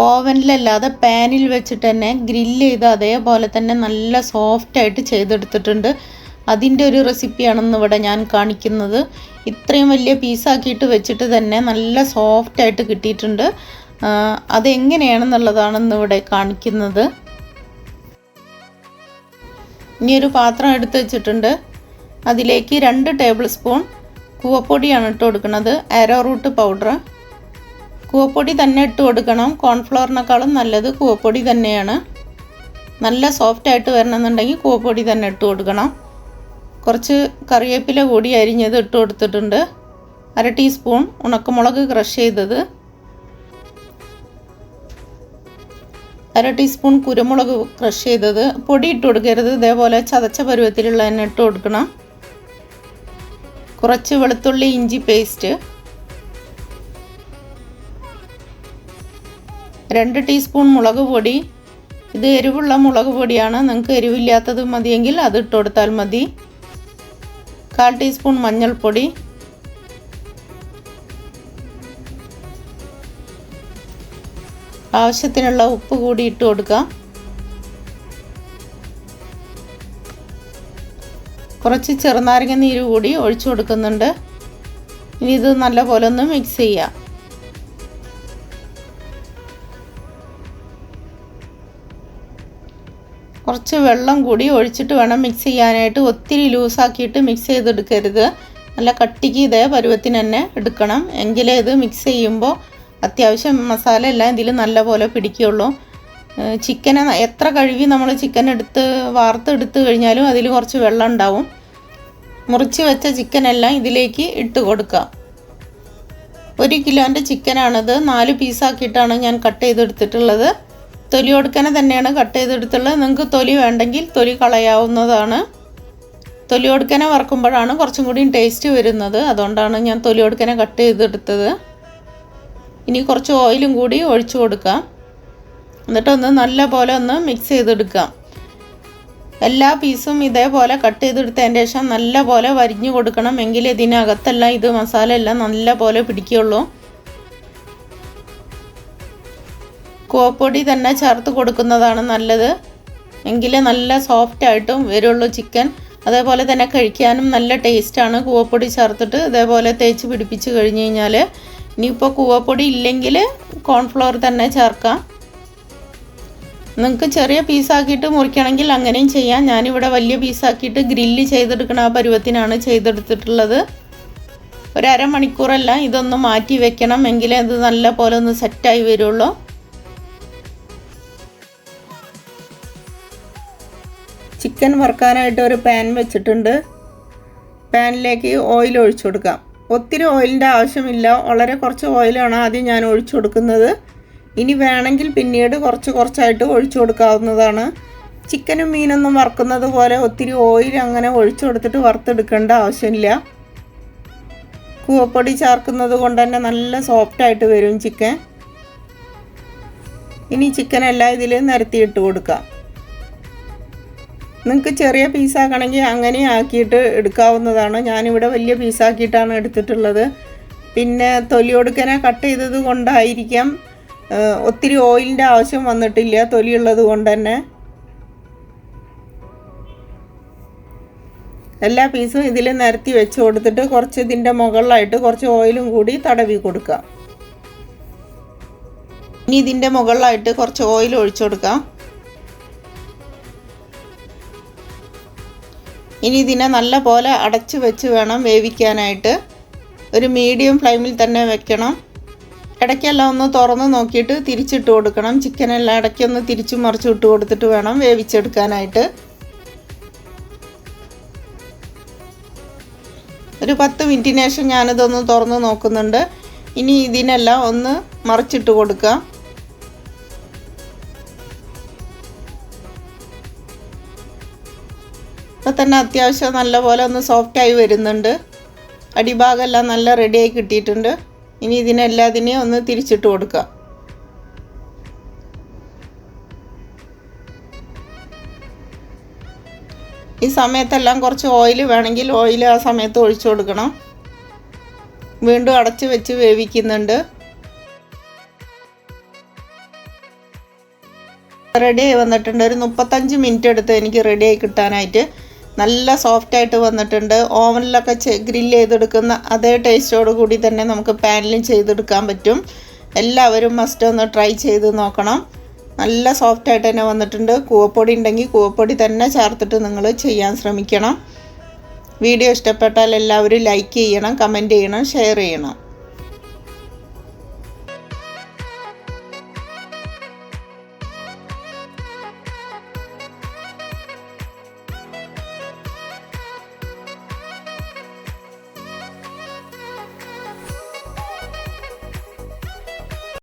ഓവനിലല്ലാതെ പാനിൽ വെച്ചിട്ട് തന്നെ ഗ്രില്ല് ചെയ്ത് അതേപോലെ തന്നെ നല്ല സോഫ്റ്റായിട്ട് ചെയ്തെടുത്തിട്ടുണ്ട്. അതിൻ്റെ ഒരു റെസിപ്പിയാണെന്ന് ഇവിടെ ഞാൻ കാണിക്കുന്നത്. ഇത്രയും വലിയ പീസാക്കിയിട്ട് വെച്ചിട്ട് തന്നെ നല്ല സോഫ്റ്റായിട്ട് കിട്ടിയിട്ടുണ്ട്. അതെങ്ങനെയാണെന്നുള്ളതാണ് ഇന്നിവിടെ കാണിക്കുന്നത്. ഇനി ഒരു പാത്രം എടുത്ത് വെച്ചിട്ടുണ്ട്. അതിലേക്ക് 2 ടേബിൾ സ്പൂൺ കൂവപ്പൊടിയാണ് ഇട്ട് കൊടുക്കുന്നത്. Arrowroot powder. കൂവപ്പൊടി തന്നെ ഇട്ട് കൊടുക്കണം. കോൺഫ്ലവറിനേക്കാളും നല്ലത് കൂവപ്പൊടി തന്നെയാണ്. നല്ല സോഫ്റ്റായിട്ട് വരണമെന്നുണ്ടെങ്കിൽ കൂവപ്പൊടി തന്നെ ഇട്ട് കൊടുക്കണം. കുറച്ച് കറിവേപ്പില കൂടി അരിഞ്ഞത് ഇട്ട് കൊടുത്തിട്ടുണ്ട്. 1/2 ടീസ്പൂൺ ഉണക്കമുളക് ക്രഷ് ചെയ്തത്, 1/2 ടീസ്പൂൺ കുരുമുളക് ക്രഷ് ചെയ്തത്. പൊടി ഇട്ട് കൊടുക്കരുത്, ഇതേപോലെ ചതച്ച പരുവത്തിലുള്ള തന്നെ ഇട്ട് കൊടുക്കണം. കുറച്ച് വെളുത്തുള്ളി ഇഞ്ചി പേസ്റ്റ്, 2 ടീസ്പൂൺ മുളക് പൊടി. ഇത് എരിവുള്ള മുളക് പൊടിയാണ്. നിങ്ങൾക്ക് എരിവില്ലാത്തത് മതിയെങ്കിൽ അത് ഇട്ട് കൊടുത്താൽ മതി. 1/4 ടീസ്പൂൺ മഞ്ഞൾപ്പൊടി, ആവശ്യത്തിനുള്ള ഉപ്പ് കൂടി ഇട്ട് കൊടുക്കാം. കുറച്ച് ചെറുനാരങ്ങ നീര് കൂടി ഒഴിച്ചു കൊടുക്കുന്നുണ്ട്. ഇനി ഇത് നല്ലപോലെ ഒന്ന് മിക്സ് ചെയ്യാം. കുറച്ച് വെള്ളം കൂടി ഒഴിച്ചിട്ട് വേണം മിക്സ് ചെയ്യാനായിട്ട്. ഒത്തിരി ലൂസാക്കിയിട്ട് മിക്സ് ചെയ്തെടുക്കരുത്. നല്ല കട്ടിക്ക് ഇതേ പരുവത്തിന് തന്നെ എടുക്കണം. എങ്കിലേ ഇത് മിക്സ് ചെയ്യുമ്പോൾ അത്യാവശ്യം മസാല എല്ലാം ഇതിൽ നല്ലപോലെ പിടിക്കുകയുള്ളൂ. ചിക്കനെ എത്ര കഴുകി നമ്മൾ ചിക്കൻ എടുത്ത് വാർത്തെടുത്ത് കഴിഞ്ഞാലും അതിൽ കുറച്ച് വെള്ളം ഉണ്ടാവും. മുറിച്ച് വെച്ച ചിക്കനെല്ലാം ഇതിലേക്ക് ഇട്ട് കൊടുക്കാം. 1 കിലോൻ്റെ ചിക്കനാണിത്. 4 പീസാക്കിയിട്ടാണ് ഞാൻ കട്ട് ചെയ്തെടുത്തിട്ടുള്ളത്. തൊലി കൊടുക്കനെ തന്നെയാണ് കട്ട് ചെയ്തെടുത്തുള്ളത്. നിങ്ങൾക്ക് തൊലി വേണ്ടെങ്കിൽ തൊലി കളയാവുന്നതാണ്. തൊലി കൊടുക്കനെ വറക്കുമ്പോഴാണ് കുറച്ചും കൂടി ടേസ്റ്റ് വരുന്നത്. അതുകൊണ്ടാണ് ഞാൻ തൊലി കൊടുക്കനെ കട്ട് ചെയ്തെടുത്തത്. ഇനി കുറച്ച് ഓയിലും കൂടി ഒഴിച്ചു കൊടുക്കാം. എന്നിട്ടൊന്ന് നല്ല പോലെ ഒന്ന് മിക്സ് ചെയ്തെടുക്കാം. എല്ലാ പീസും ഇതേപോലെ കട്ട് ചെയ്തെടുത്തതിന് ശേഷം നല്ല പോലെ വരിഞ്ഞു കൊടുക്കണം. എങ്കിലേ ഇതിനകത്തെല്ലാം ഇത് മസാല എല്ലാം നല്ല പോലെ പിടിക്കുകയുള്ളൂ. കൂവപ്പൊടി തന്നെ ചേർത്ത് കൊടുക്കുന്നതാണ് നല്ലത്. എങ്കിലേ നല്ല സോഫ്റ്റായിട്ടും വരുള്ളൂ ചിക്കൻ. അതേപോലെ തന്നെ കഴിക്കാനും നല്ല ടേസ്റ്റാണ് കൂവപ്പൊടി ചേർത്തിട്ട് ഇതേപോലെ തേച്ച് പിടിപ്പിച്ച് കഴിഞ്ഞ് കഴിഞ്ഞാൽ. ഇനിയിപ്പോൾ കൂവപ്പൊടി ഇല്ലെങ്കിൽ കോൺഫ്ലവർ തന്നെ ചേർക്കാം. നിങ്ങൾക്ക് ചെറിയ പീസാക്കിയിട്ട് മുറിക്കണമെങ്കിൽ അങ്ങനെയും ചെയ്യാം. ഞാനിവിടെ വലിയ പീസാക്കിയിട്ട് ഗ്രില്ല് ചെയ്തെടുക്കണ ആ പരുവത്തിനാണ് ചെയ്തെടുത്തിട്ടുള്ളത്. 1/2 മണിക്കൂറെല്ലാം ഇതൊന്ന് മാറ്റി വെക്കണം. എങ്കിലേ ഇത് നല്ല പോലെ ഒന്ന് സെറ്റായി വരുള്ളൂ. ചിക്കൻ വറുക്കാനായിട്ട് ഒരു പാൻ വെച്ചിട്ടുണ്ട്. പാനിലേക്ക് ഓയിൽ ഒഴിച്ചു കൊടുക്കാം. ഒത്തിരി ഓയിലിൻ്റെ ആവശ്യമില്ല. വളരെ കുറച്ച് ഓയിലാണ് ആദ്യം ഞാൻ ഒഴിച്ചു കൊടുക്കുന്നത്. ഇനി വേണമെങ്കിൽ പിന്നീട് കുറച്ചായിട്ട് ഒഴിച്ചു കൊടുക്കാവുന്നതാണ്. ചിക്കനും മീനൊന്നും വറുക്കുന്നത് പോലെ ഒത്തിരി ഓയിൽ അങ്ങനെ ഒഴിച്ചു കൊടുത്തിട്ട് വറുത്തെടുക്കേണ്ട ആവശ്യമില്ല. കൂവപ്പൊടി ചേർക്കുന്നത് കൊണ്ട് തന്നെ നല്ല സോഫ്റ്റായിട്ട് വരും ചിക്കൻ. ഇനി ചിക്കനെല്ലാം ഇതിൽ നിരത്തിയിട്ട് കൊടുക്കാം. നിങ്ങൾക്ക് ചെറിയ പീസാക്കണമെങ്കിൽ അങ്ങനെ ആക്കിയിട്ട് എടുക്കാവുന്നതാണ്. ഞാനിവിടെ വലിയ പീസാക്കിയിട്ടാണ് എടുത്തിട്ടുള്ളത്. പിന്നെ തൊലി കൊടുക്കനെ കട്ട് ചെയ്തത് കൊണ്ടായിരിക്കാം ഒത്തിരി ഓയിലിൻ്റെ ആവശ്യം വന്നിട്ടില്ല, തൊലിയുള്ളത് കൊണ്ട് തന്നെ. എല്ലാ പീസും ഇതിൽ നിരത്തി വെച്ച് കൊടുത്തിട്ട് കുറച്ച് ഇതിൻ്റെ മുകളിലായിട്ട് കുറച്ച് ഓയിലും കൂടി തടവി കൊടുക്കാം. ഇനി ഇതിൻ്റെ മുകളിലായിട്ട് കുറച്ച് ഓയിൽ ഒഴിച്ചു കൊടുക്കാം. ഇനി ഇതിനെ നല്ല പോലെ അടച്ച് വെച്ച് വേണം വേവിക്കാനായിട്ട്. ഒരു മീഡിയം ഫ്ലെയിമിൽ തന്നെ വെക്കണം. ഇടയ്ക്കെല്ലാം ഒന്ന് തുറന്ന് നോക്കിയിട്ട് തിരിച്ചിട്ട് കൊടുക്കണം. ചിക്കനെല്ലാം ഇടയ്ക്കൊന്ന് തിരിച്ചു മറിച്ച് ഇട്ട് കൊടുത്തിട്ട് വേണം വേവിച്ചെടുക്കാനായിട്ട്. ഒരു 10 മിനിറ്റിന് ശേഷം ഞാനിതൊന്ന് തുറന്ന് നോക്കുന്നുണ്ട്. ഇനി ഇതിനെല്ലാം ഒന്ന് മറിച്ചിട്ട് കൊടുക്കാം. ഇപ്പോൾ തന്നെ അത്യാവശ്യം നല്ലപോലെ ഒന്ന് സോഫ്റ്റായി വരുന്നുണ്ട്. അടിഭാഗമെല്ലാം നല്ല റെഡിയായി കിട്ടിയിട്ടുണ്ട്. ഇനി ഇതിനെല്ലാത്തിനെയും ഒന്ന് തിരിച്ചിട്ട് കൊടുക്കാം. ഈ സമയത്തെല്ലാം കുറച്ച് ഓയിൽ വേണമെങ്കിൽ ഓയിൽ ആ സമയത്ത് ഒഴിച്ചു കൊടുക്കണം. വീണ്ടും അടച്ച് വെച്ച് വേവിക്കുന്നുണ്ട്. റെഡിയായി വന്നിട്ടുണ്ട്. ഒരു 35 മിനിറ്റ് എടുത്ത് എനിക്ക് റെഡിയായി കിട്ടാനായിട്ട്. നല്ല സോഫ്റ്റായിട്ട് വന്നിട്ടുണ്ട്. ഓവനിലൊക്കെ ഗ്രില്ല് ചെയ്തെടുക്കുന്ന അതേ ടേസ്റ്റോട് കൂടി തന്നെ നമുക്ക് പാനിലും ചെയ്തെടുക്കാൻ പറ്റും. എല്ലാവരും മസ്റ്റ് ഒന്ന് ട്രൈ ചെയ്ത് നോക്കണം. നല്ല സോഫ്റ്റായിട്ട് തന്നെ വന്നിട്ടുണ്ട്. കൂവപ്പൊടി ഉണ്ടെങ്കിൽ കൂവപ്പൊടി തന്നെ ചേർത്തിട്ട് നിങ്ങൾ ചെയ്യാൻ ശ്രമിക്കണം. വീഡിയോ ഇഷ്ടപ്പെട്ടാൽ എല്ലാവരും ലൈക്ക് ചെയ്യണം, കമൻറ്റ് ചെയ്യണം, ഷെയർ ചെയ്യണം.